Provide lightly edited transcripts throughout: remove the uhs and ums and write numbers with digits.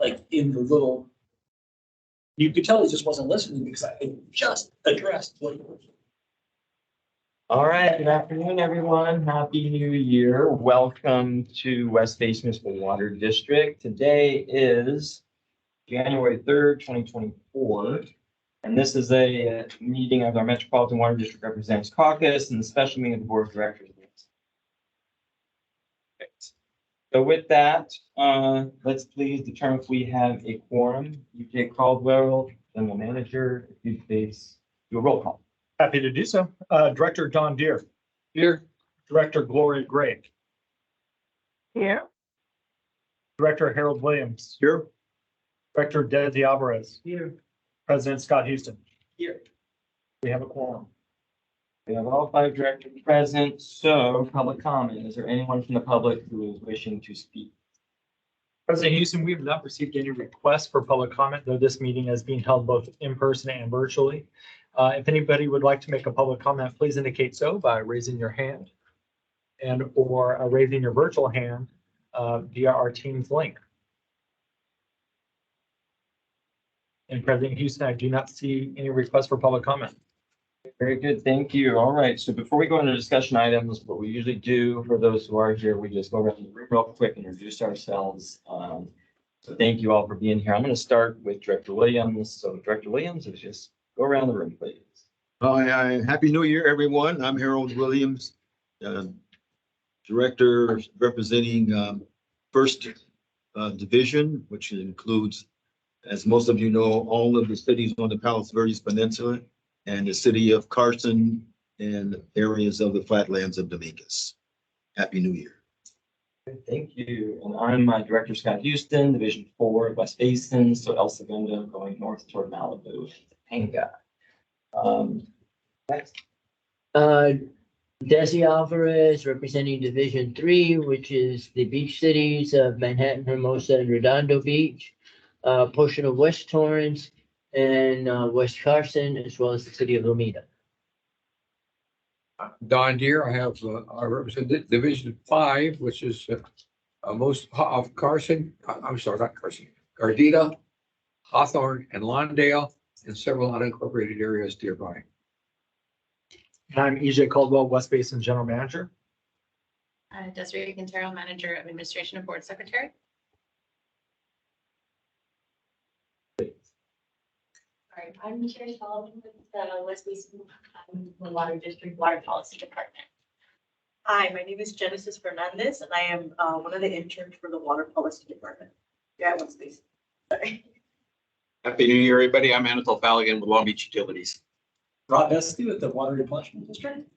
like in the little, you could tell he just wasn't listening because I just addressed what. All right, good afternoon, everyone. Happy New Year. Welcome to West Bay Municipal Water District. Today is January 3rd, 2024. And this is a meeting of our Metropolitan Water District Representatives Caucus and the special meeting of the Board of Directors. So with that, let's please determine if we have a quorum. UJ Caldwell, General Manager, if you please do a roll call. Happy to do so. Director Don Deere. Here. Director Gloria Gray. Here. Director Harold Williams. Here. Director Desi Alvarez. Here. President Scott Houston. Here. We have a quorum. We have all 5 directors present, so public comment. Is there anyone from the public who is wishing to speak? President Houston, we have not received any requests for public comment, though this meeting is being held both in person and virtually. If anybody would like to make a public comment, please indicate so by raising your hand and or raising your virtual hand via our Teams link. And President Houston, I do not see any requests for public comment. Very good, thank you. All right, so before we go into discussion items, what we usually do for those who are here, we just go around the room real quick and introduce ourselves. So thank you all for being here. I'm going to start with Director Williams. So Director Williams, let's just go around the room, please. Happy New Year, everyone. I'm Harold Williams, Director representing First Division, which includes, as most of you know, all of the cities on the Palos Verdes Peninsula and the city of Carson and areas of the flatlands of Dominguez. Happy New Year. Thank you. And I'm Director Scott Houston, Division 4, West Basin, so El Segundo going north toward Malibu and Topanga. Next. Desi Alvarez representing Division 3, which is the beach cities of Manhattan, Hermosa, and Redondo Beach, portion of West Torrance, and West Carson, as well as the city of Lomita. Don Deere, I represent Division 5, which is most of Carson, I'm sorry, not Carson, Gardena, Hawthorne, and Lawndale, and several unincorporated areas nearby. And I'm EJ Caldwell, West Basin General Manager. Desiree Quintero, Manager of Administration and Board Secretary. All right, I'm Sherry Sullivan with the West Basin Water District Water Policy Department. Hi, my name is Genesis Fernandez, and I am one of the interns for the Water Policy Department. Yeah, West Basin. Sorry. Happy New Year, everybody. I'm Anatol Falligan with Long Beach Utilities. Rob Esty with the Water Replenishment District.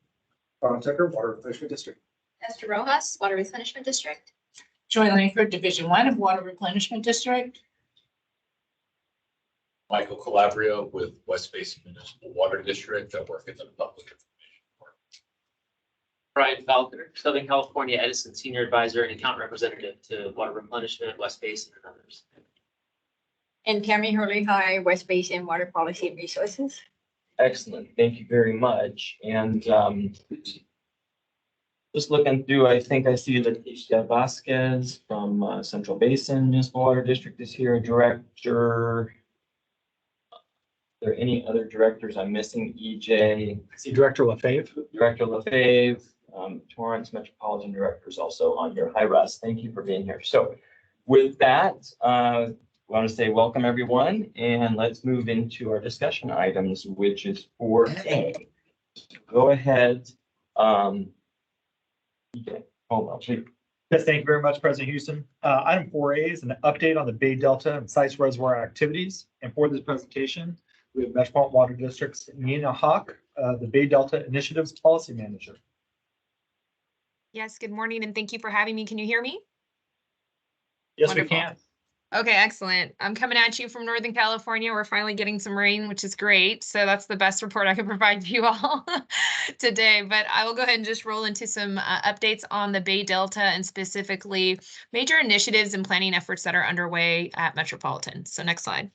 Ron Tucker, Water Replenishment District. Esther Rojas, Water Replenishment District. Joy Langford, Division 1 of Water Replenishment District. Michael Calabria with West Basin Municipal Water District. I work in the Public Information Department. Brian Falconer, Southern California Edison Senior Advisor and Account Representative to Water Replenishment, West Basin, and others. And Tammy Hurley, hi, West Basin Water Policy and Resources. Excellent, thank you very much. And just looking through, I think I see that Ishia Vasquez from Central Basin Municipal Water District is here, Director. Are there any other directors I'm missing? EJ. I see Director LaFave. Director LaFave, Torrance Metropolitan Director is also on here. Hi, Russ. Thank you for being here. So with that, I want to say welcome, everyone, and let's move into our discussion items, which is 4A. Go ahead. EJ, hold on, please. Yes, thank you very much, President Houston. Item 4A is an update on the Bay Delta and Sites Reservoir activities. And for this presentation, we have Metropolitan Water District's Nina Hawk, the Bay Delta Initiatives Policy Manager. Yes, good morning, and thank you for having me. Can you hear me? Yes, Wonderful. we can. Okay, excellent. I'm coming at you from Northern California. We're finally getting some rain, which is great. So that's the best report I can provide to you all today. But I will go ahead and just roll into some updates on the Bay Delta and specifically major initiatives and planning efforts that are underway at Metropolitan. So next slide.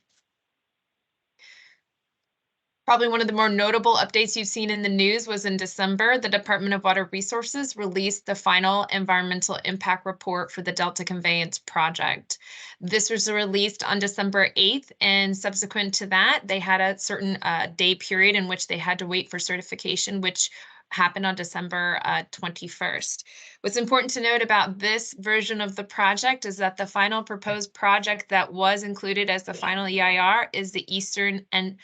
Probably one of the more notable updates you've seen in the news was in December, the Department of Water Resources released the final environmental impact report for the Delta Conveyance project. This was released on December 8th, and subsequent to that, they had a certain day period in which they had to wait for certification, which happened on December 21st. What's important to note about this version of the project is that the final proposed project that was included as the final EIR is the Eastern and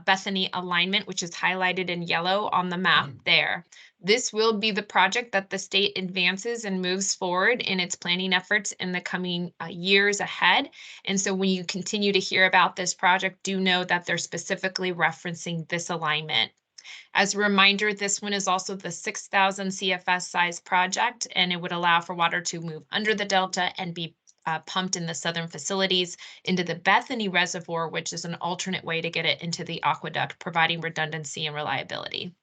Bethany alignment, which is highlighted in yellow on the map there. This will be the project that the state advances and moves forward in its planning efforts in the coming years ahead. And so when you continue to hear about this project, do know that they're specifically referencing this alignment. As a reminder, this one is also the 6,000 CFS size project, and it would allow for water to move under the delta and be pumped in the southern facilities into the Bethany Reservoir, which is an alternate way to get it into the aqueduct, providing redundancy and reliability.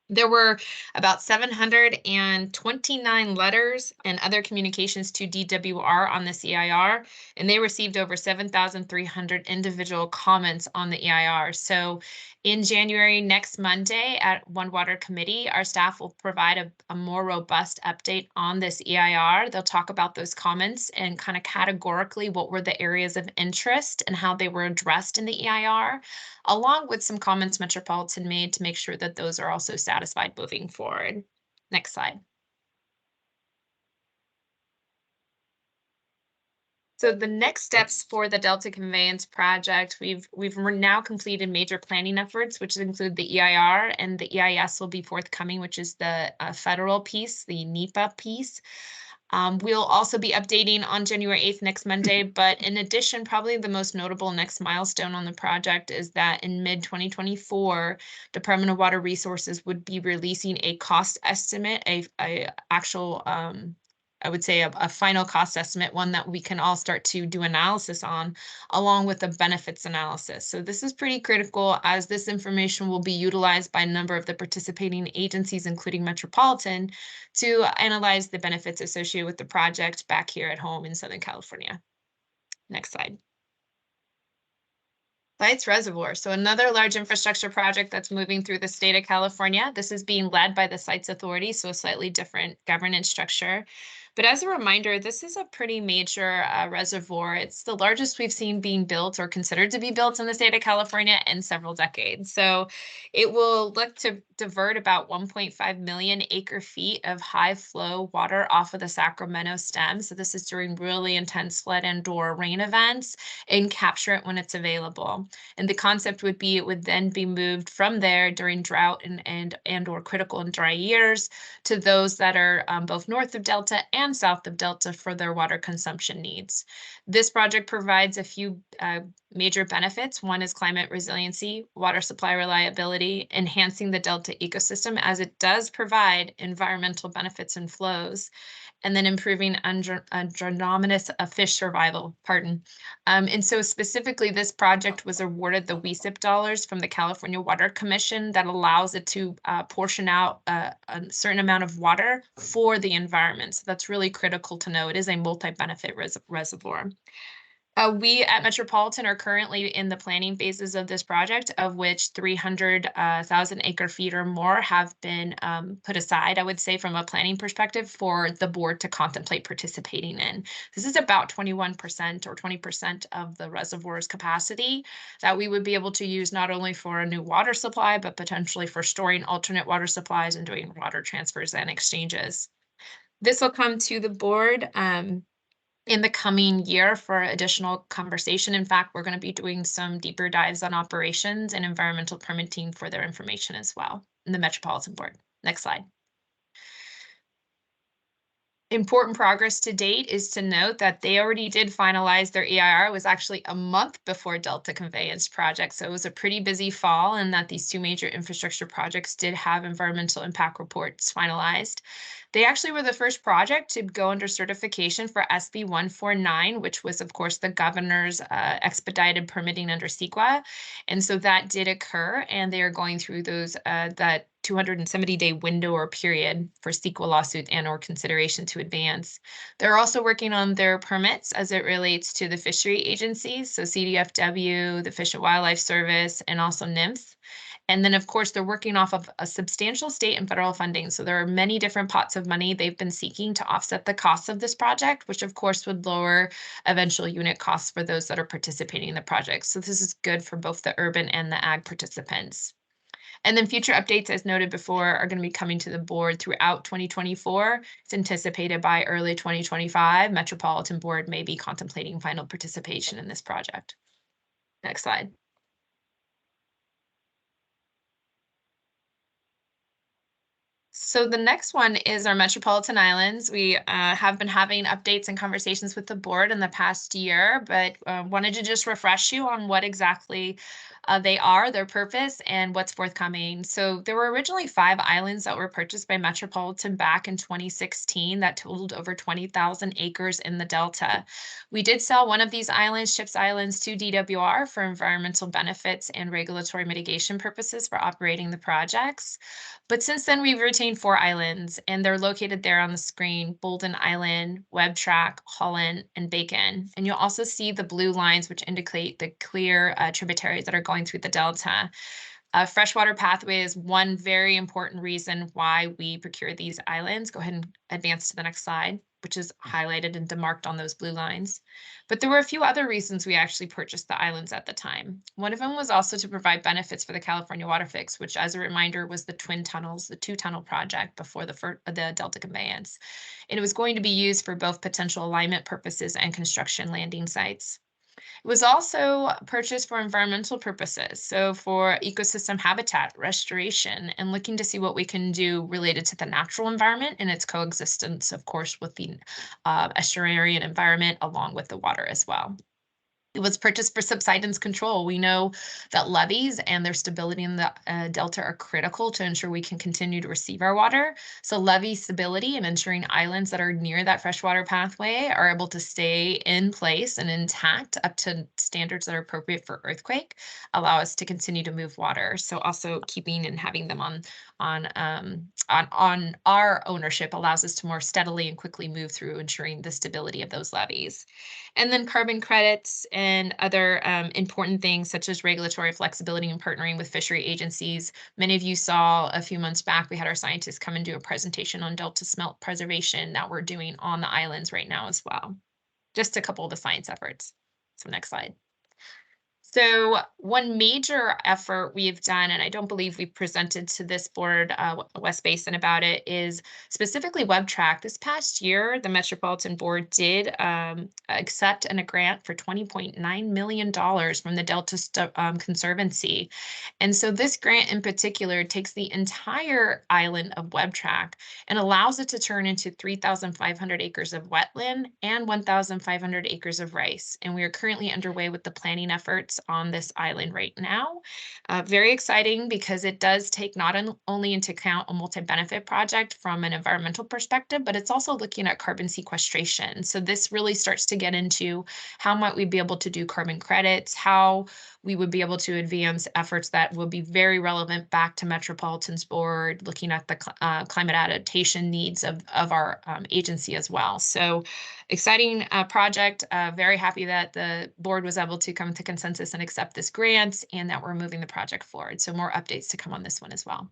There were about 729 letters and other communications to DWR on this EIR, and they received over 7,300 individual comments on the EIR. So in January, next Monday at One Water Committee, our staff will provide a more robust update on this EIR. They'll talk about those comments and kind of categorically what were the areas of interest and how they were addressed in the EIR, along with some comments Metropolitan made to make sure that those are also satisfied moving forward. Next slide. So the next steps for the Delta Conveyance project, we've now completed major planning efforts, which include the EIR, and the EIS will be forthcoming, which is the federal piece, the NEPA piece. We'll also be updating on January 8th, next Monday, but in addition, probably the most notable next milestone on the project is that in mid-2024, Department of Water Resources would be releasing a cost estimate, a actual, I would say a final cost estimate, one that we can all start to do analysis on, along with a benefits analysis. So this is pretty critical, as this information will be utilized by a number of the participating agencies, including Metropolitan, to analyze the benefits associated with the project back here at home in Southern California. Next slide. Sites Reservoir. So another large infrastructure project that's moving through the state of California. This is being led by the Sites Authority, so a slightly different governance structure. But as a reminder, this is a pretty major reservoir. It's the largest we've seen being built or considered to be built in the state of California in several decades. So it will look to divert about 1.5 million acre feet of high flow water off of the Sacramento stem. So this is during really intense flood and or rain events, and capture it when it's available. And the concept would be it would then be moved from there during drought and or critical and dry years to those that are both north of Delta and south of Delta for their water consumption needs. This project provides a few major benefits. One is climate resiliency, water supply reliability, enhancing the Delta ecosystem, as it does provide environmental benefits and flows, and then improving andronomous fish survival, and so specifically, this project was awarded the WESIP dollars from the California Water Commission that allows it to portion out a certain amount of water for the environment. So that's really critical to know. It is a multi-benefit reservoir. We at Metropolitan are currently in the planning phases of this project, of which 300,000 acre feet or more have been put aside, I would say, from a planning perspective for the board to contemplate participating in. This is about 21% or 20% of the reservoir's capacity that we would be able to use not only for a new water supply, but potentially for storing alternate water supplies and doing water transfers and exchanges. This will come to the board in the coming year for additional conversation. In fact, we're going to be doing some deeper dives on operations and environmental permitting for their information as well in the Metropolitan Board. Next slide. Important progress to date is to note that they already did finalize their EIR. It was actually a month before Delta Conveyance project. So it was a pretty busy fall, and that these two major infrastructure projects did have environmental impact reports finalized. They actually were the first project to go under certification for SB 149, which was, of course, the governor's expedited permitting under CEQA. And so that did occur, and they are going through those that 270-day window or period for CEQA lawsuit and or consideration to advance. They're also working on their permits as it relates to the fishery agencies, so CDFW, the Fish and Wildlife Service, and also NIMS. And then, of course, they're working off of a substantial state and federal funding. So there are many different pots of money they've been seeking to offset the costs of this project, which of course would lower eventual unit costs for those that are participating in the project. So this is good for both the urban and the ag participants. And then future updates, as noted before, are going to be coming to the board throughout 2024. It's anticipated by early 2025. Metropolitan Board may be contemplating final participation in this project. Next slide. So the next one is our Metropolitan Islands. We have been having updates and conversations with the board in the past year, but wanted to just refresh you on what exactly they are, their purpose, and what's forthcoming. So there were originally 5 islands that were purchased by Metropolitan back in 2016 that totaled over 20,000 acres in the Delta. We did sell one of these islands, Ships Islands, to DWR for environmental benefits and regulatory mitigation purposes for operating the projects. But since then, we've retained 4 islands, and they're located there on the screen: Bolden Island, Web Track, Holland, and Bacon. And you'll also see the blue lines, which indicate the clear tributaries that are going through the Delta. Freshwater pathway is one very important reason why we procure these islands. Go ahead and advance to the next slide, which is highlighted and demarked on those blue lines. But there were a few other reasons we actually purchased the islands at the time. One of them was also to provide benefits for the California Water Fix, which, as a reminder, was the twin tunnels, the 2-tunnel project before the Delta conveyance. And it was going to be used for both potential alignment purposes and construction landing sites. It was also purchased for environmental purposes, so for ecosystem habitat restoration and looking to see what we can do related to the natural environment and its coexistence, of course, with the estuarine environment along with the water as well. It was purchased for subsidence control. We know that levees and their stability in the Delta are critical to ensure we can continue to receive our water. So levee stability and ensuring islands that are near that freshwater pathway are able to stay in place and intact up to standards that are appropriate for earthquake allow us to continue to move water. So also keeping and having them on our ownership allows us to more steadily and quickly move through ensuring the stability of those levees. And then carbon credits and other important things such as regulatory flexibility and partnering with fishery agencies. Many of you saw a few months back, we had our scientists come and do a presentation on Delta smelt preservation that we're doing on the islands right now as well. Just a couple of the science efforts. So next slide. So one major effort we've done, and I don't believe we presented to this board, West Basin, about it, is specifically Web Track. This past year, the Metropolitan Board did accept a grant for $20.9 million from the Delta Conservancy. And so this grant in particular takes the entire island of Web Track and allows it to turn into 3,500 acres of wetland and 1,500 acres of rice. And we are currently underway with the planning efforts on this island right now. Very exciting because it does take not only into account a multi-benefit project from an environmental perspective, but it's also looking at carbon sequestration. So this really starts to get into how might we be able to do carbon credits, how we would be able to advance efforts that will be very relevant back to Metropolitan's board, looking at the climate adaptation needs of our agency as well. So exciting project. Very happy that the board was able to come to consensus and accept this grant and that we're moving the project forward. So more updates to come on this one as well.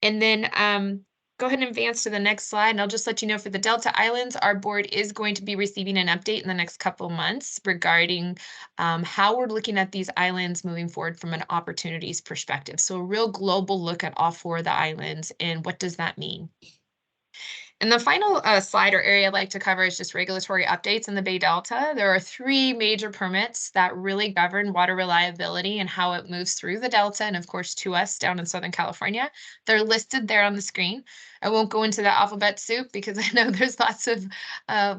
And then go ahead and advance to the next slide. And I'll just let you know for the Delta Islands, our board is going to be receiving an update in the next couple of months regarding how we're looking at these islands moving forward from an opportunities perspective. So a real global look at all 4 of the islands and what does that mean? And the final slide or area I'd like to cover is just regulatory updates in the Bay Delta. There are 3 major permits that really govern water reliability and how it moves through the Delta and of course to us down in Southern California. They're listed there on the screen. I won't go into the alphabet soup because I know there's lots of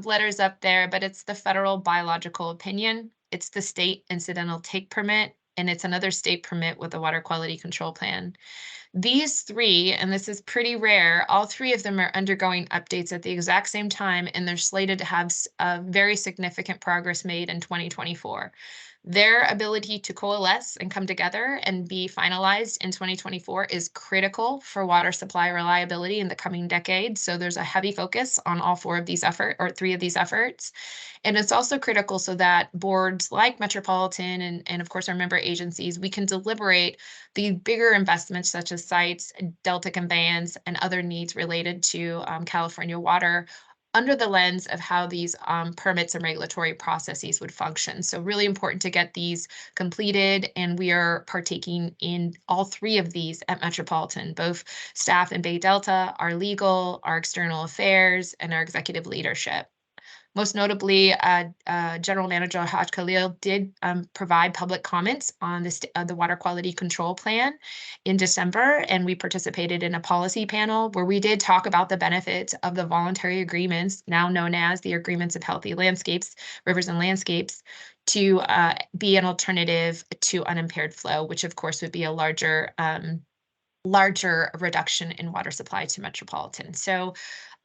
letters up there, but it's the federal biological opinion, it's the state incidental take permit, and it's another state permit with a water quality control plan. These three, and this is pretty rare, all three of them are undergoing updates at the exact same time, and they're slated to have very significant progress made in 2024. Their ability to coalesce and come together and be finalized in 2024 is critical for water supply reliability in the coming decade. So there's a heavy focus on all three of these efforts. And it's also critical so that boards like Metropolitan and of course our member agencies, we can deliberate the bigger investments such as sites, delta conveyance, and other needs related to California water under the lens of how these permits and regulatory processes would function. So really important to get these completed, and we are partaking in all three of these at Metropolitan, both staff in Bay Delta, our legal, our external affairs, and our executive leadership. Most notably, General Manager Haj Khalil did provide public comments on the Water Quality Control Plan in December, and we participated in a policy panel where we did talk about the benefits of the voluntary agreements, now known as the Agreements of Healthy Landscapes, Rivers and Landscapes, to be an alternative to unimpaired flow, which of course would be a larger reduction in water supply to Metropolitan. So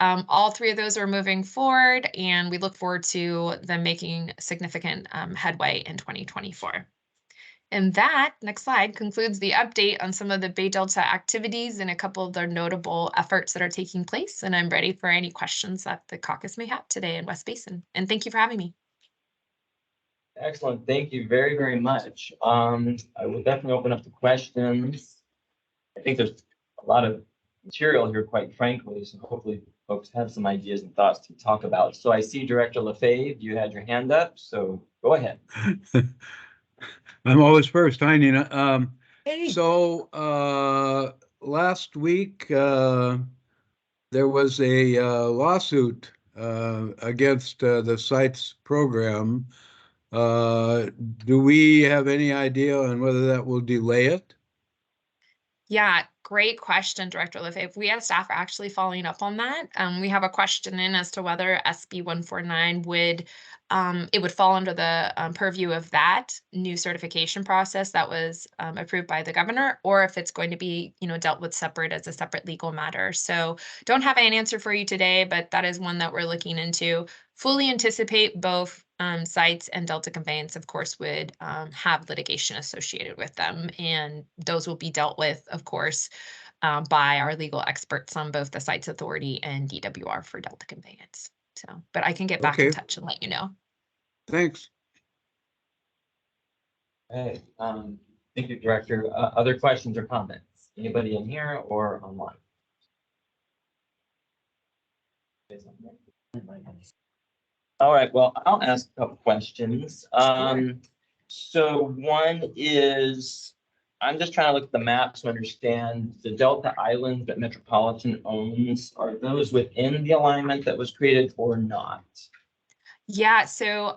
all three of those are moving forward, and we look forward to them making significant headway in 2024. And that, next slide, concludes the update on some of the Bay Delta activities and a couple of their notable efforts that are taking place. And I'm ready for any questions that the caucus may have today in West Basin. And thank you for having me. Excellent. Thank you very, very much. I will definitely open up the questions. I think there's a lot of material here, quite frankly, so hopefully folks have some ideas and thoughts to talk about. So I see Director Lefebvre, you had your hand up, so go ahead. I'm always first, hi Nina. Hey. So last week there was a lawsuit against the sites program. Do we have any idea on whether that will delay it? Yeah, great question, Director Lefebvre. We as staff are actually following up on that. We have a question in as to whether SB 149 would fall under the purview of that new certification process that was approved by the governor, or if it's going to be, dealt with as a separate legal matter. So don't have an answer for you today, but that is one that we're looking into. Fully anticipate both sites and Delta Conveyance, of course, would have litigation associated with them, and those will be dealt with, of course, by our legal experts on both the Sites Authority and DWR for Delta Conveyance. So, but I can get back in touch and let you know. Thanks. Hey, thank you, Director. Other questions or comments? Anybody in here or online? All right, well, I'll ask a couple questions. So one is, I'm just trying to look at the maps to understand the Delta Islands that Metropolitan owns. Are those within the alignment that was created or not? Yeah, so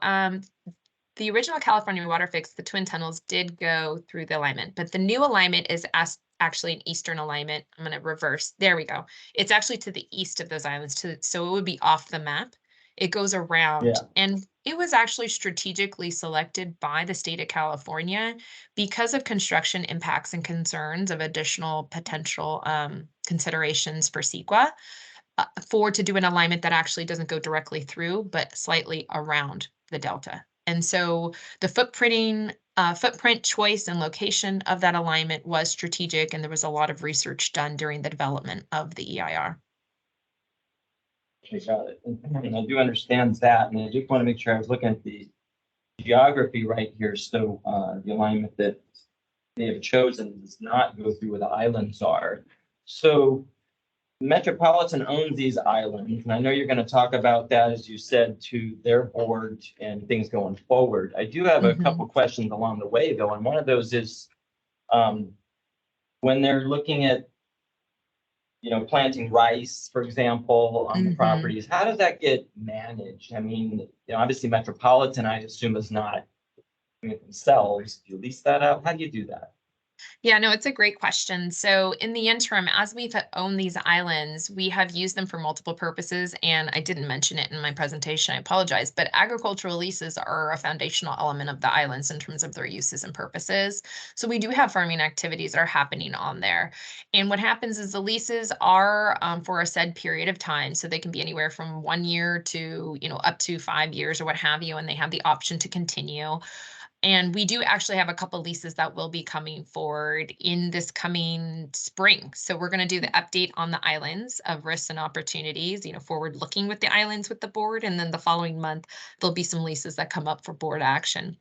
the original California water fix, the twin tunnels, did go through the alignment, but the new alignment is actually an eastern alignment. I'm going to reverse. There we go. It's actually to the east of those islands, so it would be off the map. It goes around, and it was actually strategically selected by the state of California because of construction impacts and concerns of additional potential considerations for CEQA to do an alignment that actually doesn't go directly through, but slightly around the delta. And so the footprint choice and location of that alignment was strategic, and there was a lot of research done during the development of the EIR. Okay, got it. And I do understand that, and I just want to make sure I was looking at the geography right here. So the alignment that they have chosen does not go through where the islands are. So Metropolitan owns these islands, and I know you're going to talk about that, as you said, to their board and things going forward. I do have a couple questions along the way, though, and one of those is when they're looking at planting rice, for example, on the properties, how does that get managed? I mean, obviously Metropolitan, I assume, is not doing it themselves. Do you lease that out? How do you do that? Yeah, no, it's a great question. So in the interim, as we've owned these islands, we have used them for multiple purposes. And I didn't mention it in my presentation, I apologize, but agricultural leases are a foundational element of the islands in terms of their uses and purposes. So we do have farming activities that are happening on there. And what happens is the leases are for a said period of time. So they can be anywhere from 1 year to, up to 5 years or what have you. And they have the option to continue. And we do actually have a couple leases that will be coming forward in this coming spring. So we're going to do the update on the islands of risks and opportunities, forward looking with the islands with the board. And then the following month, there'll be some leases that come up for board action.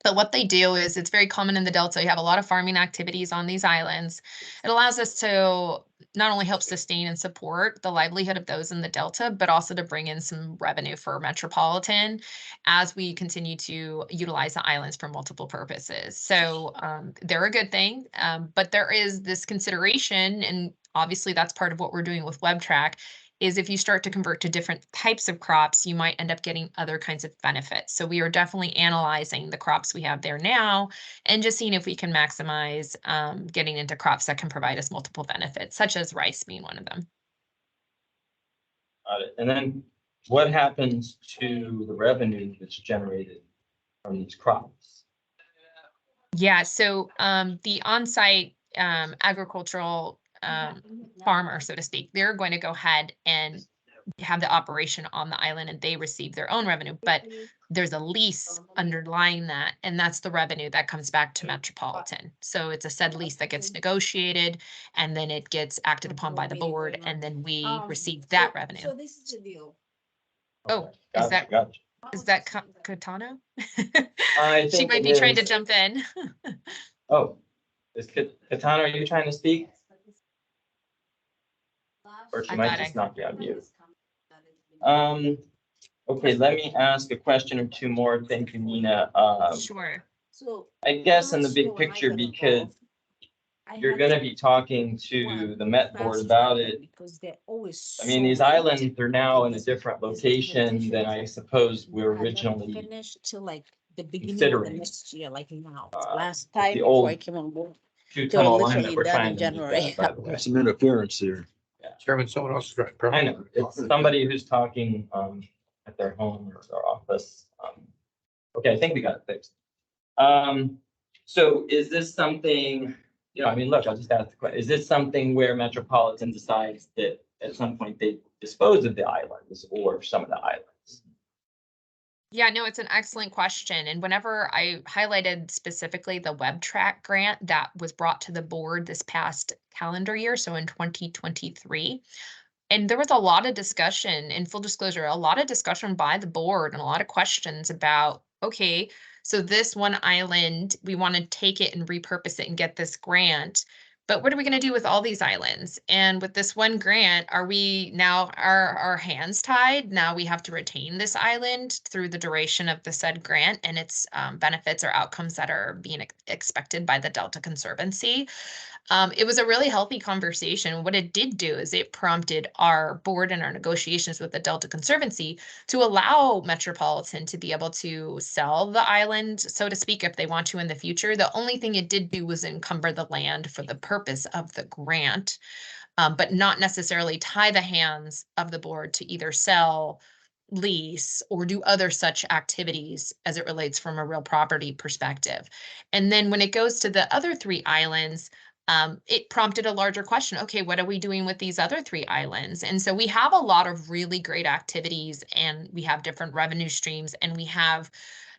But what they do is it's very common in the Delta. You have a lot of farming activities on these islands. It allows us to not only help sustain and support the livelihood of those in the Delta, but also to bring in some revenue for Metropolitan as we continue to utilize the islands for multiple purposes. So they're a good thing, but there is this consideration, and obviously that's part of what we're doing with WebTrack, is if you start to convert to different types of crops, you might end up getting other kinds of benefits. So we are definitely analyzing the crops we have there now and just seeing if we can maximize getting into crops that can provide us multiple benefits, such as rice being one of them. Got it. And then what happens to the revenue that's generated from these crops? Yeah, so the on-site agricultural farmer, so to speak, they're going to go ahead and have the operation on the island and they receive their own revenue, but there's a lease underlying that, and that's the revenue that comes back to Metropolitan. So it's a said lease that gets negotiated and then it gets acted upon by the board and then we receive that revenue. So this is the deal. Oh, Gotcha. is that Katano? I She think might it be trying to is. jump in. Oh, is Katana, are you trying to speak? Or she I might thought just I- not be on mute. Okay, let me ask a question or two more. Thank you, Nina. Sure. So I guess in the big picture, because you're gonna be talking to the Met Board about it. Because they're always. I mean, these islands are now in a different location than I suppose we were originally Finished till like the beginning of the considering. next year, like now. with Last time the before old I came on board. two-tunnel line that literally we're done trying in to make January. that, by the way. There's some interference here. Chairman, someone else is right. I know, it's somebody who's talking at their home or their office. Okay, I think we got it fixed. So is this something, I mean, look, I'll just ask the question. Is this something where Metropolitan decides that at some point they dispose of the islands or some of the islands? Yeah, no, it's an excellent question. And whenever I highlighted specifically the WebTrack grant that was brought to the board this past calendar year, so in 2023, and there was a lot of discussion, in full disclosure, a lot of discussion by the board and a lot of questions about, okay, so this one island, we want to take it and repurpose it and get this grant. But what are we going to do with all these islands? And with this one grant, are we now our hands tied? Now we have to retain this island through the duration of the said grant and its benefits or outcomes that are being expected by the Delta Conservancy. It was a really healthy conversation. What it did do is it prompted our board and our negotiations with the Delta Conservancy to allow Metropolitan to be able to sell the island, so to speak, if they want to in the future. The only thing it did do was encumber the land for the purpose of the grant, but not necessarily tie the hands of the board to either sell, lease, or do other such activities as it relates from a real property perspective. And then when it goes to the other 3 islands, it prompted a larger question. Okay, what are we doing with these other 3 islands? And so we have a lot of really great activities and we have different revenue streams and we have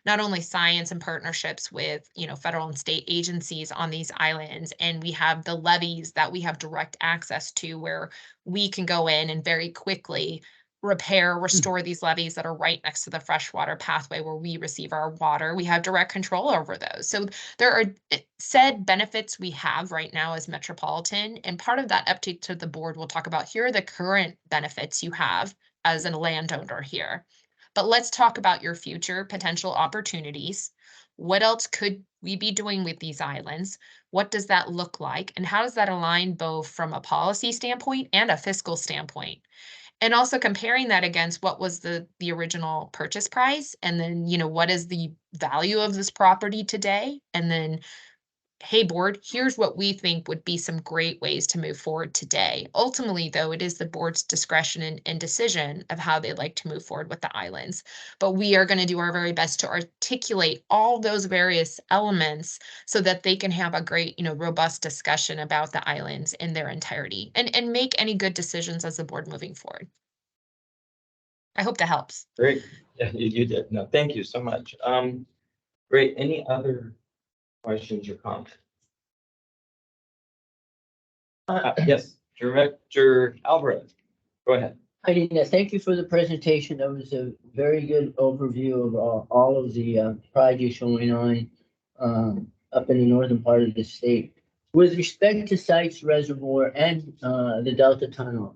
not only science and partnerships with, federal and state agencies on these islands, and we have the levees that we have direct access to where we can go in and very quickly repair, restore these levees that are right next to the freshwater pathway where we receive our water. We have direct control over those. So there are said benefits we have right now as Metropolitan, and part of that update to the board will talk about here are the current benefits you have as a landowner here. But let's talk about your future potential opportunities. What else could we be doing with these islands? What does that look like? And how does that align both from a policy standpoint and a fiscal standpoint? And also comparing that against what was the original purchase price, and then, what is the value of this property today? And then hey, board, here's what we think would be some great ways to move forward today. Ultimately, though, it is the board's discretion and decision of how they'd like to move forward with the islands. But we are going to do our very best to articulate all those various elements so that they can have a great, robust discussion about the islands in their entirety and make any good decisions as a board moving forward. I hope that helps. Great. Yeah, you did. No, thank you so much. Great. Any other questions or comments? Yes, Director Alvarez, go ahead. Hi, Dina. Thank you for the presentation. That was a very good overview of all of the projects going on up in the northern part of the state. With respect to Sites Reservoir and the Delta Tunnel,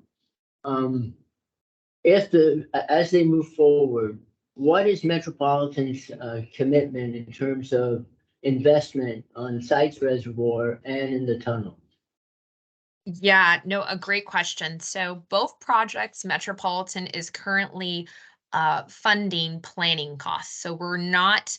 as they move forward, what is Metropolitan's commitment in terms of investment on Sites Reservoir and in the tunnel? Yeah, no, a great question. So both projects, Metropolitan is currently funding planning costs. So we're not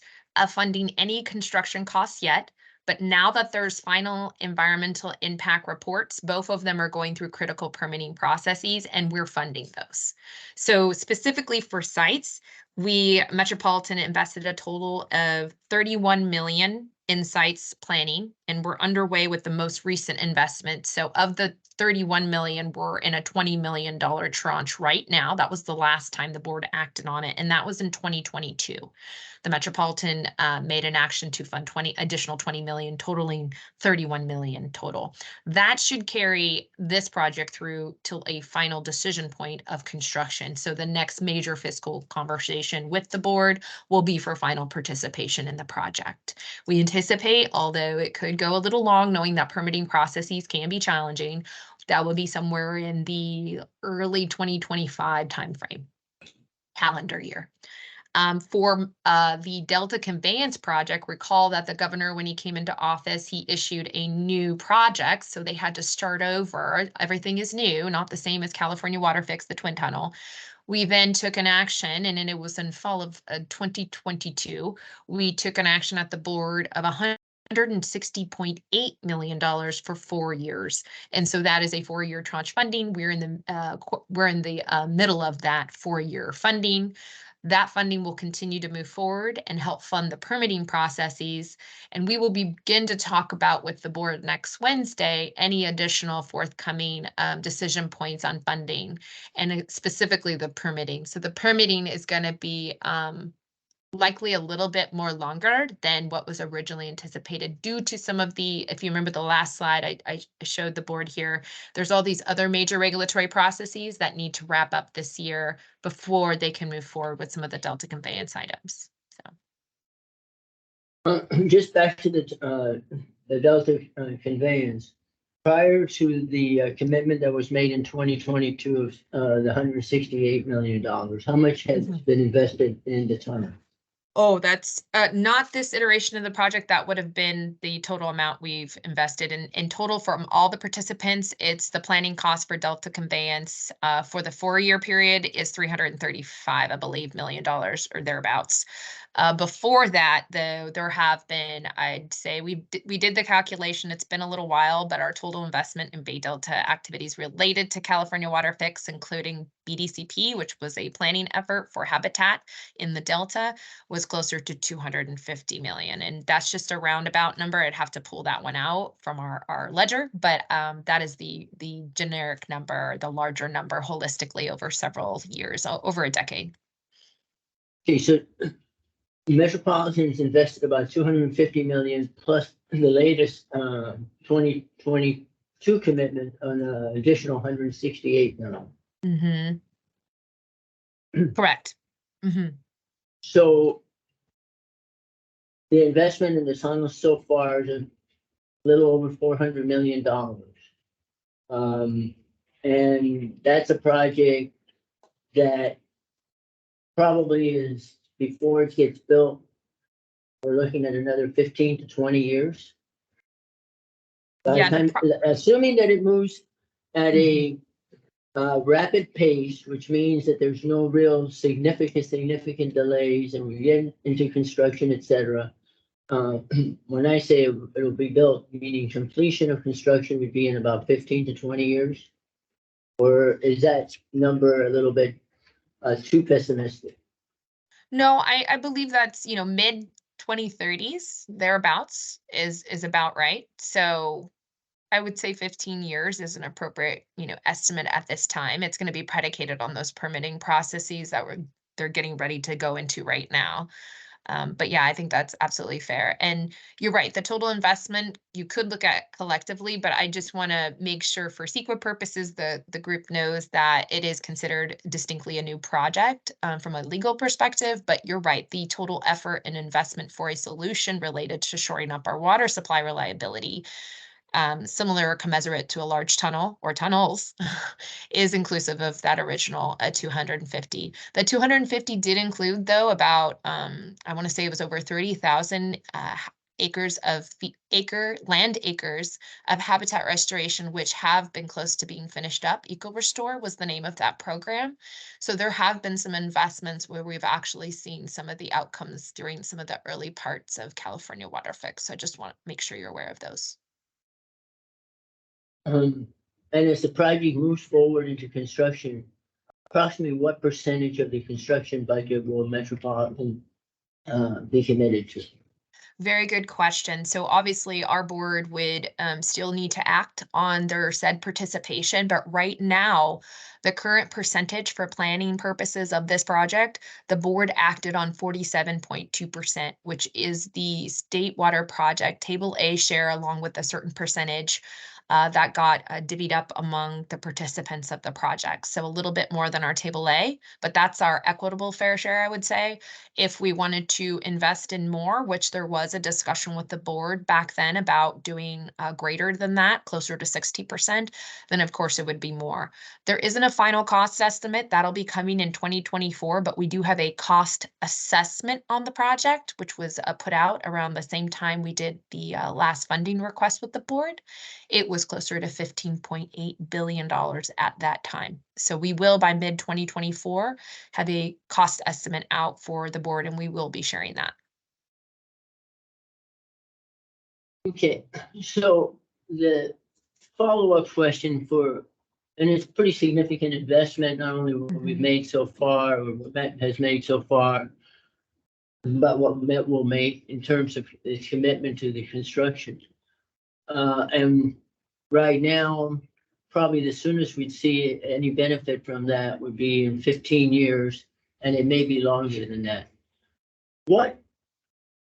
funding any construction costs yet. But now that there's final environmental impact reports, both of them are going through critical permitting processes, and we're funding those. So specifically for sites, Metropolitan invested a total of $31 million in sites planning, and we're underway with the most recent investment. So of the $31 million, we're in a $20 million tranche right now. That was the last time the board acted on it, and that was in 2022. The Metropolitan made an action to fund additional $20 million, totaling $31 million total. That should carry this project through till a final decision point of construction. So the next major fiscal conversation with the board will be for final participation in the project. We anticipate, although it could go a little long, knowing that permitting processes can be challenging, that will be somewhere in the early 2025 timeframe, calendar year. For the Delta Conveyance project, recall that the governor, when he came into office, he issued a new project, so they had to start over. Everything is new, not the same as California Water Fix, the Twin Tunnel. We then took an action, and then it was in fall of 2022. We took an action at the board of $160.8 million for 4 years. And so that is a 4-year tranche funding. We're in the middle of that 4-year funding. That funding will continue to move forward and help fund the permitting processes. And we will begin to talk about with the board next Wednesday any additional forthcoming decision points on funding and specifically the permitting. So the permitting is going to be likely a little bit more longer than what was originally anticipated due to some of the, if you remember the last slide, I showed the board here, there's all these other major regulatory processes that need to wrap up this year before they can move forward with some of the Delta Conveyance items. So. Just back to the Delta Conveyance, prior to the commitment that was made in 2022 of the $168 million, how much has been invested in the tunnel? Oh, that's not this iteration of the project. That would have been the total amount we've invested in total from all the participants. It's the planning cost for Delta Conveyance for the 4-year period is $335, I believe, million or thereabouts. Before that, though, there have been, I'd say we did the calculation. It's been a little while, but our total investment in Bay Delta activities related to California Water Fix, including BDCP, which was a planning effort for habitat in the Delta, was closer to 250 million. And that's just a roundabout number. I'd have to pull that one out from our ledger, but that is the generic number, the larger number holistically over several years, over a decade. Okay, so Metropolitan's invested about 250 million plus the latest 2022 commitment on an additional 168 million. Mm-hmm. Correct. Mm-hmm. So the investment in the tunnel so far is a little over $400 million. And that's a project that probably is, before it gets built, we're looking at another 15 to 20 years. Assuming that it moves at a rapid pace, which means that there's no real significant delays and we get into construction, etc. When I say it'll be built, meaning completion of construction would be in about 15 to 20 years? Or is that number a little bit too pessimistic? No, I believe that's, mid 2030s, thereabouts is about right. So I would say 15 years is an appropriate, estimate at this time. It's going to be predicated on those permitting processes that they're getting ready to go into right now. But yeah, I think that's absolutely fair. And you're right, the total investment you could look at collectively, but I just want to make sure for CEQA purposes, the group knows that it is considered distinctly a new project from a legal perspective. But you're right, the total effort and investment for a solution related to shoring up our water supply reliability, similar or commensurate to a large tunnel or tunnels, is inclusive of that original 250. The 250 did include, though, about I want to say it was over 30,000 acres of land acres of habitat restoration, which have been close to being finished up. Eco Restore was the name of that program. So there have been some investments where we've actually seen some of the outcomes during some of the early parts of California Water Fix. So I just want to make sure you're aware of those. And as the project moves forward into construction, approximately what percentage of the construction budget will Metropolitan be committed to? Very good question. So obviously our board would still need to act on their said participation, but right now, the current percentage for planning purposes of this project, the board acted on 47.2%, which is the state water project table A share along with a certain percentage that got divvied up among the participants of the project. So a little bit more than our table A, but that's our equitable fair share, I would say. If we wanted to invest in more, which there was a discussion with the board back then about doing greater than that, closer to 60%, then of course it would be more. There isn't a final cost estimate that'll be coming in 2024, but we do have a cost assessment on the project, which was put out around the same time we did the last funding request with the board. It was closer to $15.8 billion at that time. So we will, by mid 2024, have a cost estimate out for the board, and we will be sharing that. Okay, so the follow-up question and it's pretty significant investment, not only what we've made so far, or what Met has made so far, but what Met will make in terms of its commitment to the construction. And right now, probably the soonest we'd see any benefit from that would be in 15 years, and it may be longer than that. What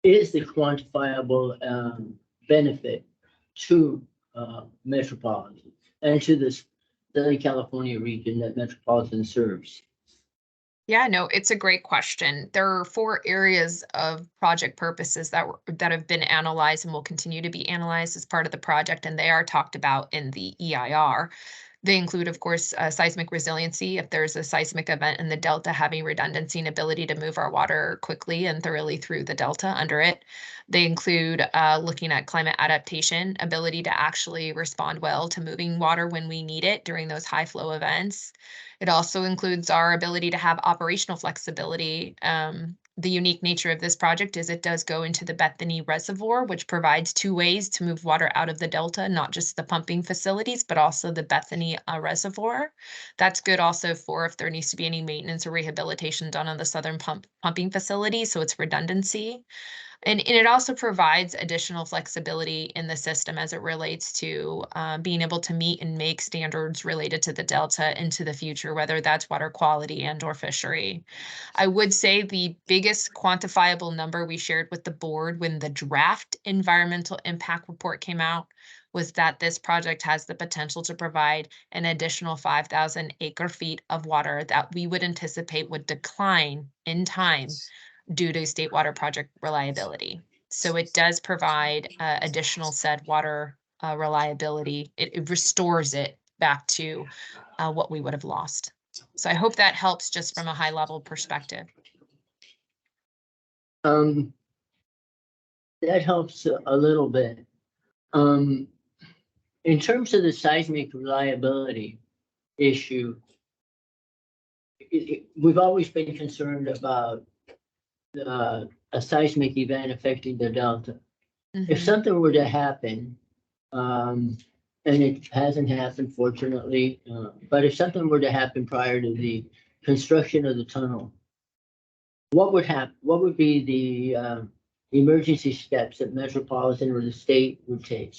is the quantifiable benefit to Metropolitan and to the Southern California region that Metropolitan serves? Yeah, no, it's a great question. There are 4 areas of project purposes that have been analyzed and will continue to be analyzed as part of the project, and they are talked about in the EIR. They include, of course, seismic resiliency. If there's a seismic event in the delta, having redundancy and ability to move our water quickly and thoroughly through the delta under it. They include looking at climate adaptation, ability to actually respond well to moving water when we need it during those high flow events. It also includes our ability to have operational flexibility. The unique nature of this project is it does go into the Bethany Reservoir, which provides 2 ways to move water out of the delta, not just the pumping facilities, but also the Bethany Reservoir. That's good also for if there needs to be any maintenance or rehabilitation done on the southern pumping facility, so it's redundancy. And it also provides additional flexibility in the system as it relates to being able to meet and make standards related to the delta into the future, whether that's water quality and or fishery. I would say the biggest quantifiable number we shared with the board when the draft environmental impact report came out was that this project has the potential to provide an additional 5,000 acre feet of water that we would anticipate would decline in time due to state water project reliability. So it does provide additional said water reliability. It restores it back to what we would have lost. So I hope that helps just from a high level perspective. That helps a little bit. In terms of the seismic reliability issue, we've always been concerned about a seismic event affecting the delta. If Mhm. something were to happen, and it hasn't happened fortunately, but if something were to happen prior to the construction of the tunnel, what would happen? What would be the emergency steps that Metropolitan or the state would take?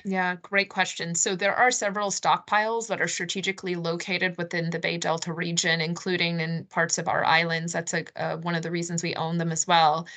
Yeah, great question. So there are several stockpiles that are strategically located within the Bay Delta region, including in parts of our islands. That's one of the reasons we own them as well,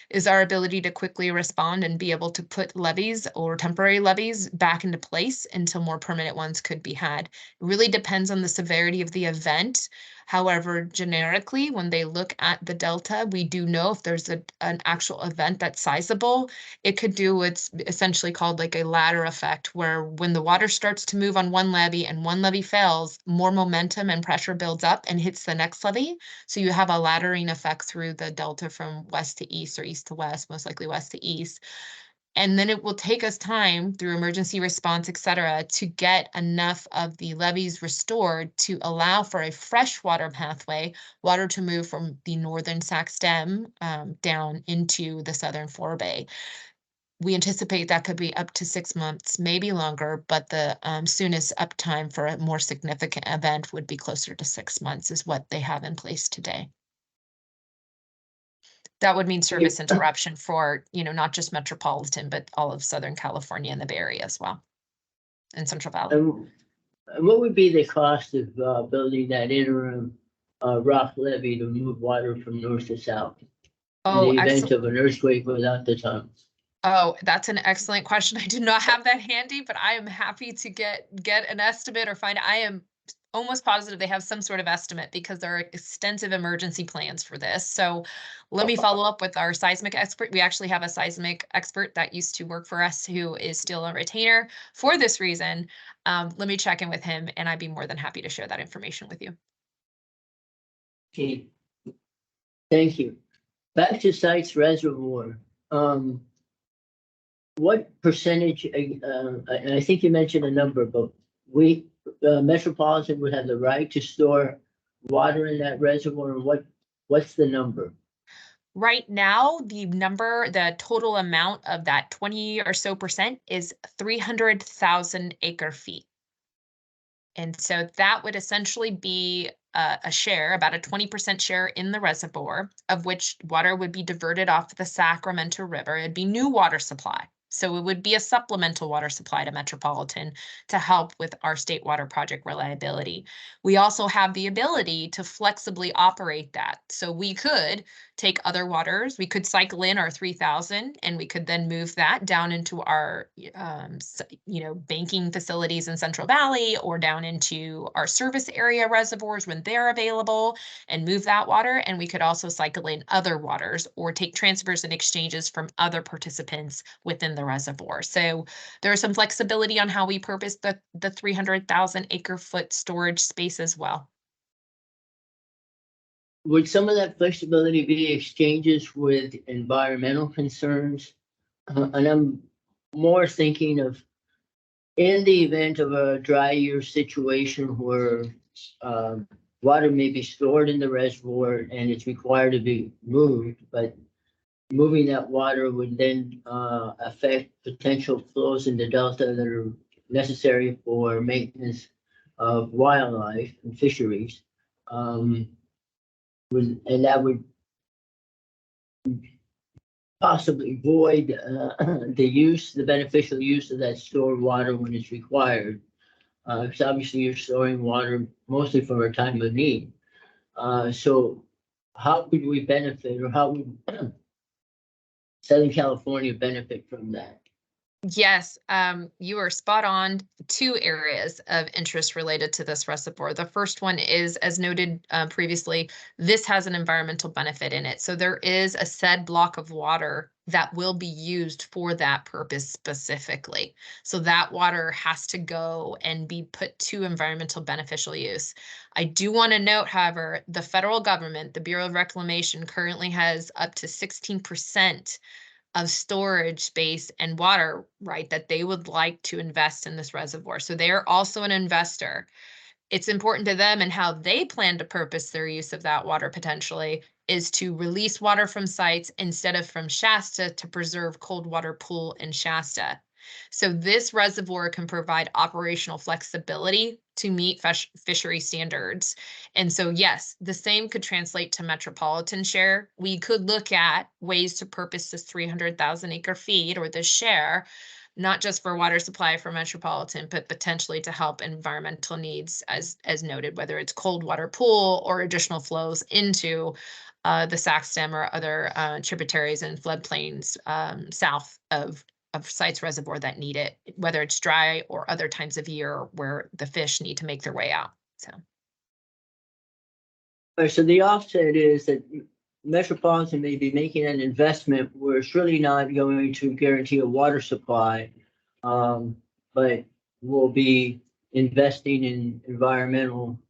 is our ability to quickly respond and be able to put levees or temporary levees back into place until more permanent ones could be had. It really depends on the severity of the event. However, generically, when they look at the Delta, we do know if there's an actual event that's sizable, it could do what's essentially called like a ladder effect, where when the water starts to move on one levee and one levee fails, more momentum and pressure builds up and hits the next levee. So you have a laddering effect through the Delta from west to east or east to west, most likely west to east. And then it will take us time through emergency response, et cetera, to get enough of the levees restored to allow for a freshwater pathway, water to move from the northern Sac stem down into the southern forebay. We anticipate that could be up to 6 months, maybe longer, but the soonest uptime for a more significant event would be closer to 6 months is what they have in place today. That would mean service interruption for, not just Metropolitan, but all of Southern California and the Bay Area as well, and Central Valley. And what would be the cost of building that interim rock levee to move water from north to south? Oh, In the event excellent. of an earthquake without the tunnels? Oh, that's an excellent question. I do not have that handy, but I am happy to get an estimate or find. I am almost positive they have some sort of estimate because there are extensive emergency plans for this. So let me follow up with our seismic expert. We actually have a seismic expert that used to work for us who is still a retainer for this reason. Let me check in with him and I'd be more than happy to share that information with you. Okay. Thank you. Back to Sites Reservoir. What percentage, and I think you mentioned a number, but Metropolitan would have the right to store water in that reservoir, and what's the number? Right now, the total amount of that 20 or so percent is 300,000 acre feet. And so that would essentially be a share, about a 20% share in the reservoir, of which water would be diverted off the Sacramento River. It'd be new water supply. So it would be a supplemental water supply to Metropolitan to help with our state water project reliability. We also have the ability to flexibly operate that. So we could take other waters, we could cycle in our 3,000 and we could then move that down into our, banking facilities in Central Valley or down into our service area reservoirs when they're available and move that water. And we could also cycle in other waters or take transfers and exchanges from other participants within the reservoir. So there's some flexibility on how we purpose the 300,000 acre foot storage space as well. Would some of that flexibility be exchanges with environmental concerns? And I'm more thinking of in the event of a dry year situation where water may be stored in the reservoir and it's required to be moved, but moving that water would then affect potential flows in the delta that are necessary for maintenance of wildlife and fisheries. And that would possibly void the beneficial use of that stored water when it's required. Because obviously you're storing water mostly for a time of need. So how could we benefit, or how would Southern California benefit from that? Yes, you are spot on. 2 areas of interest related to this reservoir. The first one is, as noted previously, this has an environmental benefit in it. So there is a said block of water that will be used for that purpose specifically. So that water has to go and be put to environmental beneficial use. I do want to note, however, the federal government, the Bureau of Reclamation, currently has up to 16% of storage space and water, right, that they would like to invest in this reservoir. So they are also an investor. It's important to them and how they plan to purpose their use of that water potentially is to release water from sites instead of from Shasta to preserve cold water pool in Shasta. So this reservoir can provide operational flexibility to meet fishery standards. And so, yes, the same could translate to metropolitan share. We could look at ways to purpose this 300,000 acre feet or this share, not just for water supply for metropolitan, but potentially to help environmental needs as noted, whether it's cold water pool or additional flows into the Sac Stem or other tributaries and floodplains south of Sites Reservoir that need it, whether it's dry or other times of year where the fish need to make their way out. So. All right, so the offset is that Metropolitan may be making an investment where it's really not going to guarantee a water supply, but will be investing in environmental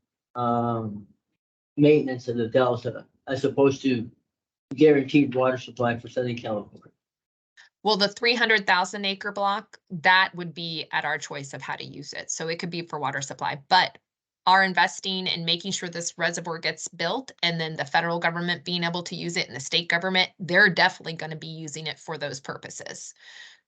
maintenance of the Delta as opposed to guaranteed water supply for Southern California. Well, the 300,000 acre block, that would be at our choice of how to use it. So it could be for water supply, but our investing and making sure this reservoir gets built and then the federal government being able to use it and the state government, they're definitely going to be using it for those purposes.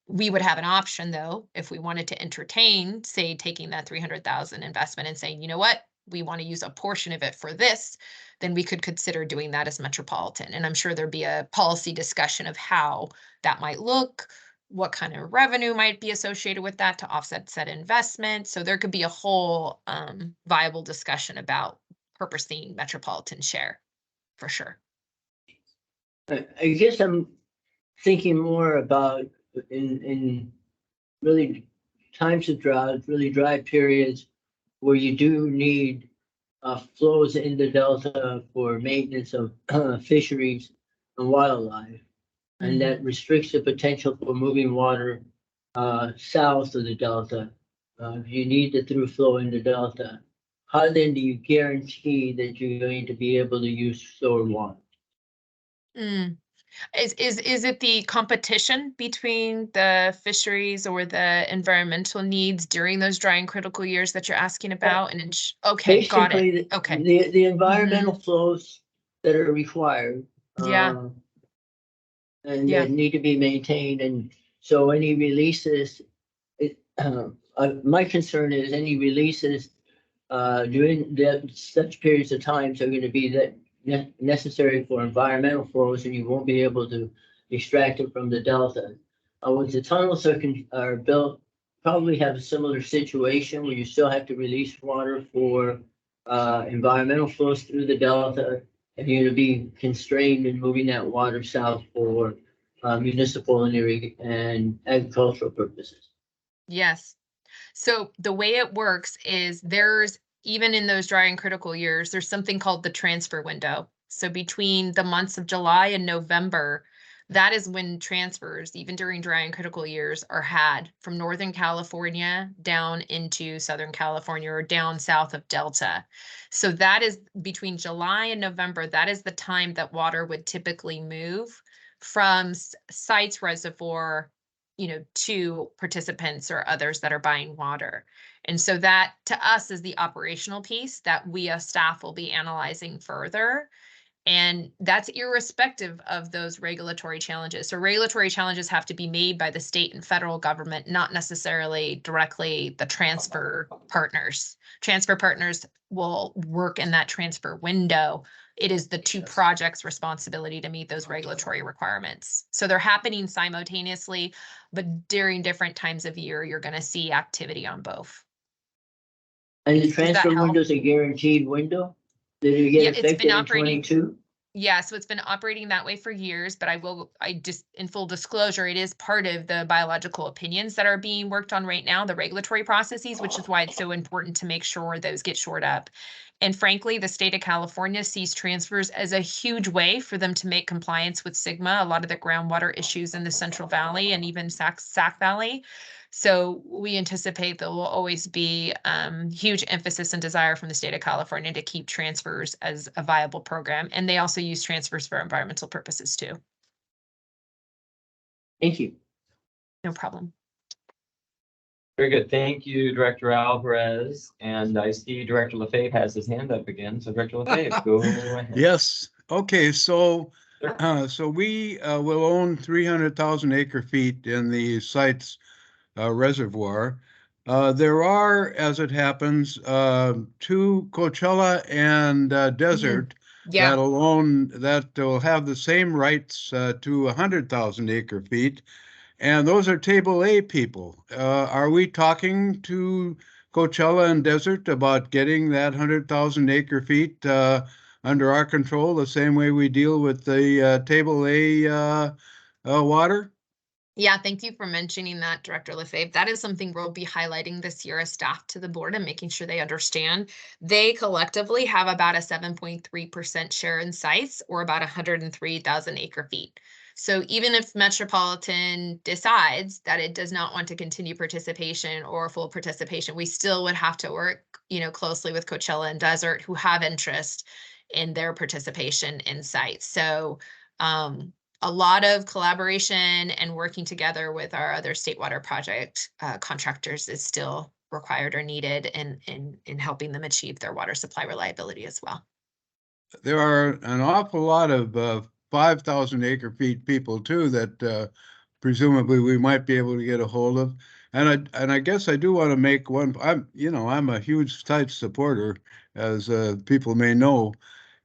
We would have an option though, if we wanted to entertain, say, taking that 300,000 investment and saying, you know what, we want to use a portion of it for this, then we could consider doing that as metropolitan. And I'm sure there'd be a policy discussion of how that might look, what kind of revenue might be associated with that to offset said investment. So there could be a whole viable discussion about purposing metropolitan share for sure. I guess I'm thinking more about in really times of drought, really dry periods where you do need flows in the Delta for maintenance of fisheries and wildlife. And that restricts the potential for moving water south of the Delta. If you need the through flow in the Delta, how then do you guarantee that you're going to be able to use stored water? Is it the competition between the fisheries or the environmental needs during those dry and critical years that you're asking about? And okay, got it. Okay. The environmental flows that are required. Yeah. And that need to be maintained. And so any releases, my concern is any releases during such periods of times are going to be that necessary for environmental flows, and you won't be able to extract it from the Delta. Once the tunnels are built, probably have a similar situation where you still have to release water for environmental flows through the Delta, and you're going to be constrained in moving that water south for municipal and agricultural purposes. Yes. So the way it works is there's, even in those dry and critical years, there's something called the transfer window. So between the months of July and November, that is when transfers, even during dry and critical years, are had from Northern California down into Southern California or down south of Delta. So that is between July and November, that is the time that water would typically move from Sites Reservoir, to participants or others that are buying water. And so that to us is the operational piece that we as staff will be analyzing further. And that's irrespective of those regulatory challenges. So regulatory challenges have to be made by the state and federal government, not necessarily directly the transfer partners. Transfer partners will work in that transfer window. It is the two projects' responsibility to meet those regulatory requirements. So they're happening simultaneously, but during different times of year, you're going to see activity on both. And the transfer window is a guaranteed window? Did it get affected in 22? Yeah, so it's been operating that way for years, but I just, in full disclosure, it is part of the biological opinions that are being worked on right now, the regulatory processes, which is why it's so important to make sure those get shored up. And frankly, the state of California sees transfers as a huge way for them to make compliance with SGMA, a lot of the groundwater issues in the Central Valley and even Sac Valley. So we anticipate there will always be huge emphasis and desire from the state of California to keep transfers as a viable program. And they also use transfers for environmental purposes too. Thank you. No problem. Very good. Thank you, Director Alvarez. And I see Director Lefebvre has his hand up again. So Director Lefebvre, go ahead. Yes, Okay, so, so we will own 300,000 acre feet in the site's reservoir. There are, as it happens, two Coachella and Desert Yeah. that will have the same rights to 100,000 acre feet. And those are table A people. Are we talking to Coachella and Desert about getting that 100,000 acre feet under our control, the same way we deal with the table A water? Yeah, thank you for mentioning that, Director Lefebvre. That is something we'll be highlighting this year as staff to the board and making sure they understand. They collectively have about a 7.3% share in sites, or about 103,000 acre feet. So even if Metropolitan decides that it does not want to continue participation or full participation, we still would have to work, closely with Coachella and Desert, who have interest in their participation in sites. So, a lot of collaboration and working together with our other state water project contractors is still required or needed in helping them achieve their water supply reliability as well. There are an awful lot of 5,000 acre feet people too that presumably we might be able to get a hold of. And I guess I do want to make one. I'm a huge site supporter, as people may know.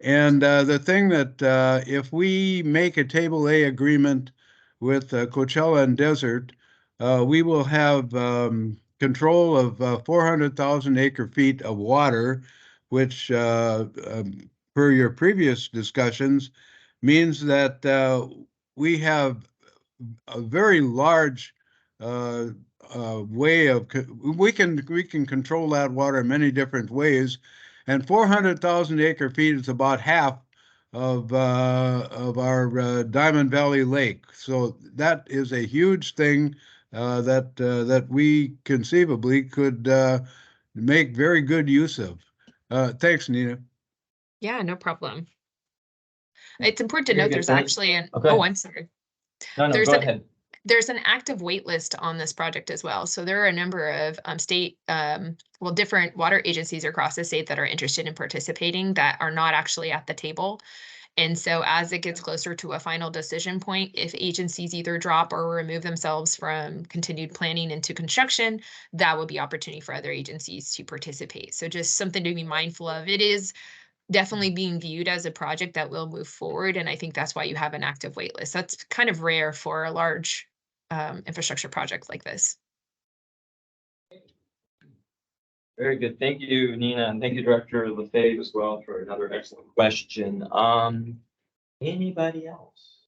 And the thing that if we make a table A agreement with Coachella and Desert, we will have control of 400,000 acre feet of water, which per your previous discussions means that we have a very large way of we can control that water in many different ways, and 400,000 acre feet is about half of our Diamond Valley Lake. So that is a huge thing that we conceivably could make very good use of. Thanks, Nina. Yeah, no problem. It's important to Very note good, there's thanks. actually an, Okay. oh, I'm sorry. No, There's go an ahead. There's an active wait list on this project as well. So there are a number of different water agencies across the state that are interested in participating that are not actually at the table. And so as it gets closer to a final decision point, if agencies either drop or remove themselves from continued planning into construction, that will be opportunity for other agencies to participate. So just something to be mindful of. It is definitely being viewed as a project that will move forward. And I think that's why you have an active wait list. That's kind of rare for a large infrastructure project like this. Very good. Thank you, Nina, and thank you, Director Lefebvre, as well, for another excellent question. Anybody else?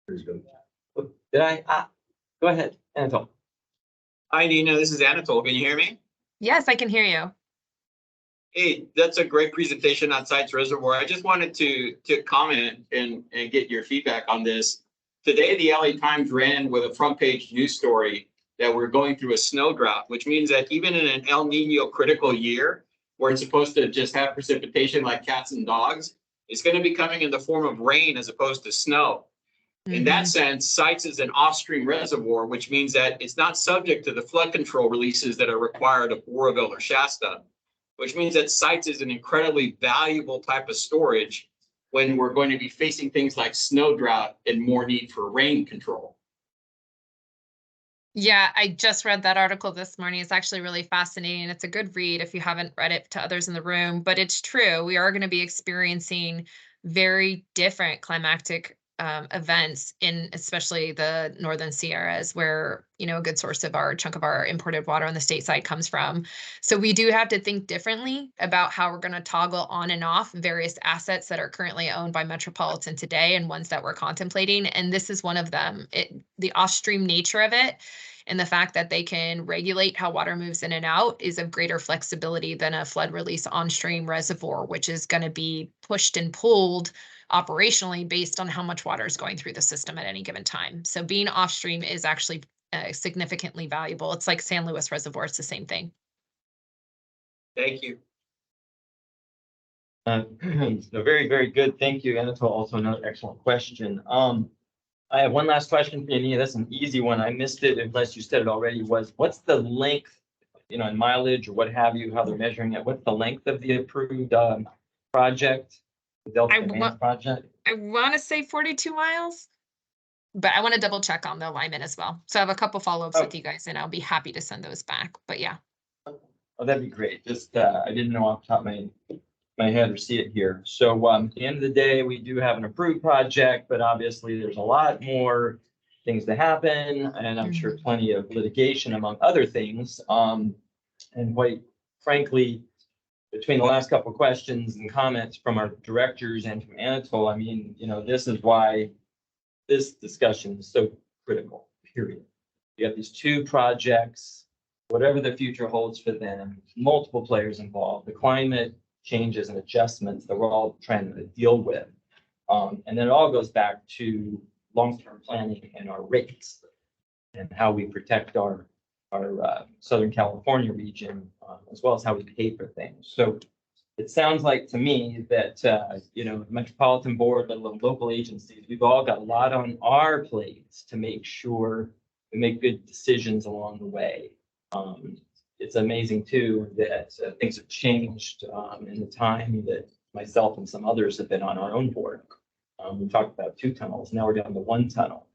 Did I? Go ahead, Anatol. Hi, Nina. This is Anatol. Can you hear me? Yes, I can hear you. Hey, that's a great presentation on Sites Reservoir. I just wanted to comment and get your feedback on this. Today, the LA Times ran with a front page news story that we're going through a snow drought, which means that even in an El Nino critical year, where it's supposed to just have precipitation like cats and dogs, it's going to be coming in the form of rain as opposed to snow. In that sense, Sites is an off-stream reservoir, which means that it's not subject to the flood control releases that are required of Oroville or Shasta, which means that Sites is an incredibly valuable type of storage when we're going to be facing things like snow drought and more need for rain control. Yeah, I just read that article this morning. It's actually really fascinating. It's a good read if you haven't read it to others in the room, but it's true. We are going to be experiencing very different climatic events in especially the Northern Sierras, where, a good source of our chunk of our imported water on the state side comes from. So we do have to think differently about how we're going to toggle on and off various assets that are currently owned by Metropolitan today and ones that we're contemplating. And this is one of them. The off-stream nature of it and the fact that they can regulate how water moves in and out is of greater flexibility than a flood release on-stream reservoir, which is going to be pushed and pulled operationally based on how much water is going through the system at any given time. So being off stream is actually significantly valuable. It's like San Luis Reservoir. It's the same thing. Thank you. So very, very good. Thank you, Anatol. Also another excellent question. I have one last question for you, Nina. That's an easy one. I missed it unless you said it already. What's the length, in mileage or what have you, how they're measuring it? What's the length of the approved project? The Delta I Command wa- project? I want to say 42 miles, but I want to double check on the alignment as well. So I have a couple follow-ups with you guys and I'll be happy to send those back, but yeah. Oh, that'd be great. Just, I didn't know off the top of my head or see it here. So, at the end of the day, we do have an approved project, but obviously there's a lot more things to happen, and I'm sure plenty of litigation among other things. And quite frankly, between the last couple of questions and comments from our directors and from Anatole, I mean, this is why this discussion is so critical, period. You have these two projects, whatever the future holds for them, multiple players involved, the climate changes and adjustments that we're all trying to deal with. And then it all goes back to long-term planning and our rates and how we protect our Southern California region, as well as how we pay for things. So it sounds like to me that, the Metropolitan Board, let alone local agencies, we've all got a lot on our plates to make sure we make good decisions along the way. It's amazing too that things have changed in the time that myself and some others have been on our own board. We talked about 2 tunnels, now we're down to 1 tunnel.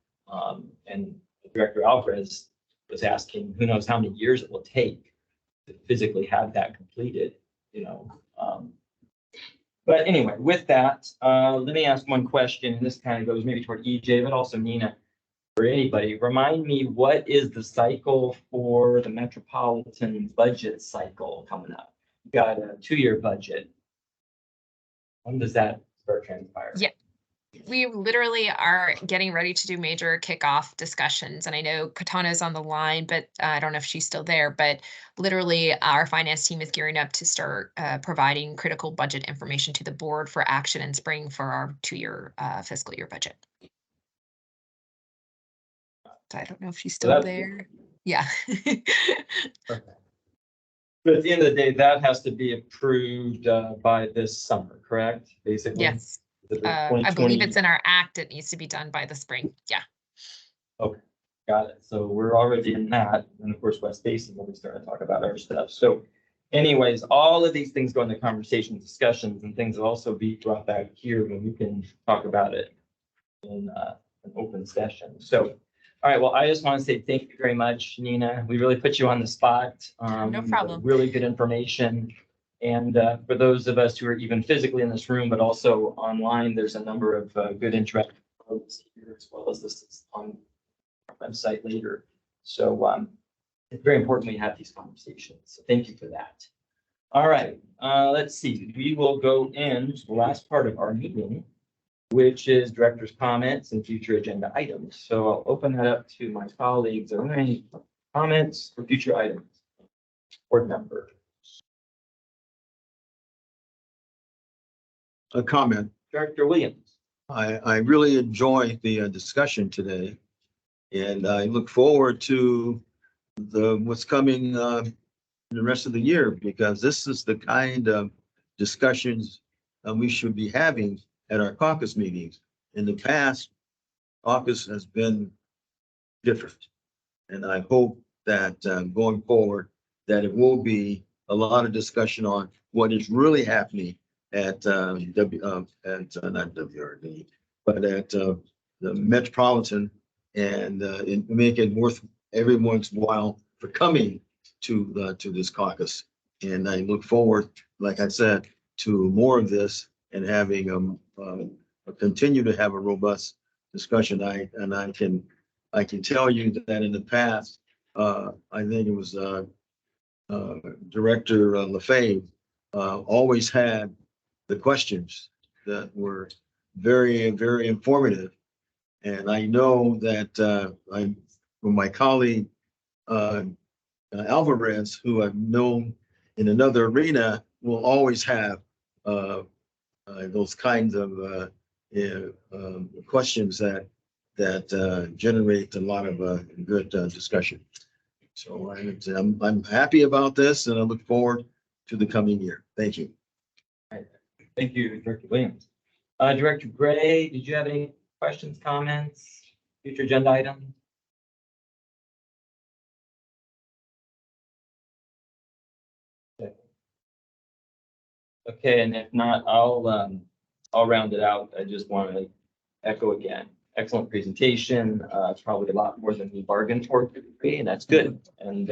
And Director Alvarez was asking, who knows how many years it will take to physically have that completed, But anyway, with that, let me ask one question, and this kind of goes maybe toward EJ, but also Nina, or anybody. Remind me, what is the cycle for the Metropolitan budget cycle coming up? You got a 2-year budget. When does that start transpiring? Yeah. We literally are getting ready to do major kickoff discussions. And I know Katana's on the line, but I don't know if she's still there. But literally, our finance team is gearing up to start providing critical budget information to the board for action in spring for our 2-year fiscal year budget. So I don't know if she's still there. Yeah. Okay. But at the end of the day, that has to be approved by this summer, correct? Basically? Yes. I believe it's in our act. It needs to be done by the spring. Yeah. Okay, got it. So we're already in that. And of course, West Basin, when we start to talk about our stuff. So anyways, all of these things go into conversation discussions, and things will also be brought back here when we can talk about it in an open session. So, all right, well, I just want to say thank you very much, Nina. We really put you on the spot. No problem. Really good information. And for those of us who are even physically in this room, but also online, there's a number of good interactive folks here, as well as this is on our website later. So it's very important we have these conversations. So thank you for that. All right, let's see. We will go into the last part of our meeting, which is director's comments and future agenda items. So I'll open that up to my colleagues. Are there any comments for future items? Board member. A comment. Director Williams. I really enjoy the discussion today, and I look forward to what's coming in the rest of the year, because this is the kind of discussions we should be having at our caucus meetings. In the past, caucus has been different, and I hope that going forward, that it will be a lot of discussion on what is really happening at not WRD, but at the Metropolitan, and make it worth everyone's while for coming to this caucus. And I look forward, like I said, to more of this and having continue to have a robust discussion. I can tell you that in the past, I think it was Director LaFave always had the questions that were very, very informative. And I know that from my colleague Alvarez, who I've known in another arena, will always have those kinds of questions that generate a lot of good discussion. So I'm happy about this, and I look forward to the coming year. Thank you. Thank you, Director Williams. Director Gray, did you have any questions, comments, future agenda item? Okay, and if not, I'll I'll round it out. I just want to echo again, excellent presentation. It's probably a lot more than we bargained for, and that's good. And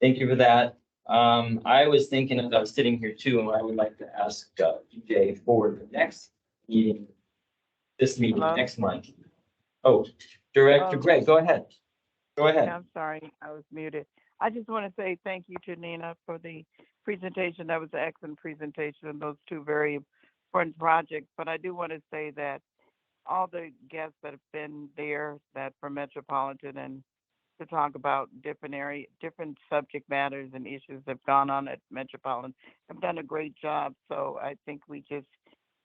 thank you for that. I was thinking as I was sitting here too, and I would like to ask DJ for the next meeting, this meeting next month. Oh, Director Greg, go ahead. Go ahead. I'm sorry, I was muted. I just want to say thank you to Nina for the presentation. That was an excellent presentation on those two very important projects. But I do want to say that all the guests that have been there that from Metropolitan and to talk about different subject matters and issues that have gone on at Metropolitan have done a great job. So I think we just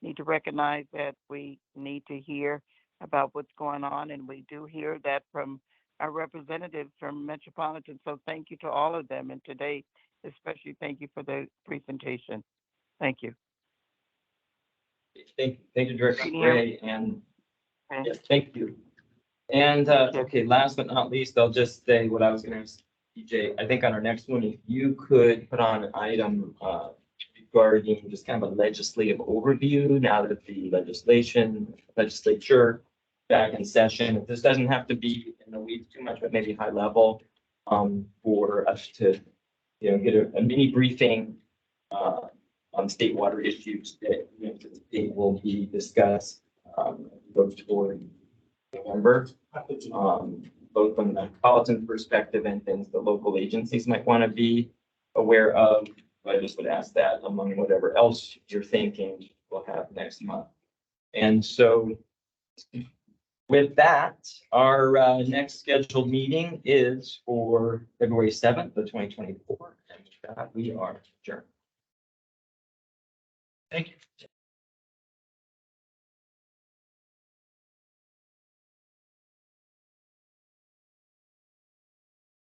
need to recognize that we need to hear about what's going on, and we do hear that from our representatives from Metropolitan. So thank you to all of them, and today especially thank you for the presentation. Thank you. Thank you, Director Can you hear Gray, me? and Okay. yes, thank you. And okay, last but not least, I'll just say what I was going to ask DJ. I think on our next one, if you could put on an item regarding just kind of a legislative overview now that the legislature back in session. If this doesn't have to be in the weeds too much, but maybe high level, for us to, get a mini briefing on state water issues that the state will be discussed go toward November, both from the metropolitan perspective and things the local agencies might want to be aware of. I just would ask that among whatever else you're thinking we'll have next month. And so with that, our next scheduled meeting is for February 7th of 2024. And with that, we are adjourned. Thank you.